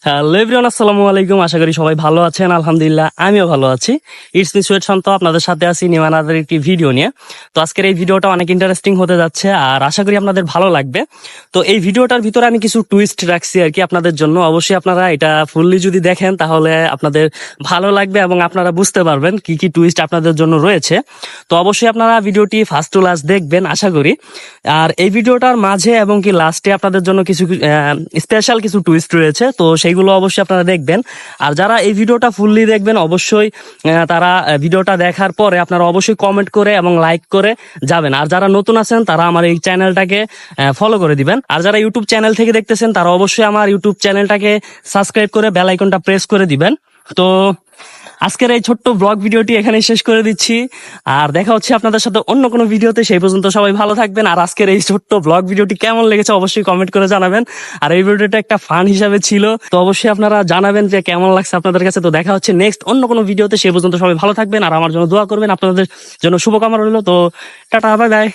Hello everyone, আসসালামু আলাইকুম। আশা করি সবাই ভালো আছেন। আলহামদুলিল্লাহ আমিও ভালো আছি। ইটস মি সুয়েট শান্ত, আপনাদের সাথে আছি নিউ আনাদার একটি ভিডিও নিয়ে। তো আজকের এই ভিডিওটা অনেক ইন্টারেস্টিং হতে যাচ্ছে আর আশা করি আপনাদের ভালো লাগবে। তো এই ভিডিওটার ভিতরে আমি কিছু টুইস্ট রাখছি আর কি আপনাদের জন্য। অবশ্যই আপনারা এটা ফুললি যদি দেখেন তাহলে আপনাদের ভালো লাগবে এবং আপনারা বুঝতে পারবেন কি কি টুইস্ট আপনাদের জন্য রয়েছে। তো অবশ্যই আপনারা ভিডিওটি ফার্স্ট টু লাস্ট দেখবেন আশা করি। আর এই ভিডিওটার মাঝে এবং কি লাস্টে আপনাদের জন্য কিছু স্পেশাল কিছু টুইস্ট রয়েছে, তো সেইগুলো অবশ্যই আপনারা দেখবেন। আর যারা এই ভিডিওটা ফুললি দেখবেন অবশ্যই তারা ভিডিওটা দেখার পরে আপনারা অবশ্যই কমেন্ট করে এবং লাইক করে যাবেন। আর যারা নতুন আছেন তারা আমার এই চ্যানেলটাকে ফলো করে দিবেন। আর যারা ইউটিউব চ্যানেল থেকে দেখতেছেন তারা অবশ্যই আমার ইউটিউব চ্যানেলটাকে সাবস্ক্রাইব করে বেল আইকনটা প্রেস করে দিবেন। তো আজকের এই ছোট্ট ব্লগ ভিডিওটি এখানে শেষ করে দিচ্ছি, আর দেখা হচ্ছে আপনাদের সাথে অন্য কোনো ভিডিওতে। সেই পর্যন্ত সবাই ভালো থাকবেন। আর আজকের এই ছোট্ট ব্লগ ভিডিওটি কেমন লেগেছে অবশ্যই কমেন্ট করে জানাবেন। আর এই ভিডিওটা একটা ফান হিসাবে ছিল, তো অবশ্যই আপনারা জানাবেন যে কেমন লাগছে আপনাদের কাছে। তো দেখা হচ্ছে নেক্সট অন্য কোনো ভিডিওতে। সেই পর্যন্ত সবাই ভালো থাকবেন আর আমার জন্য দোয়া করবেন। আপনাদের জন্য শুভকামনা রইল। তো টাটা, বাই বাই।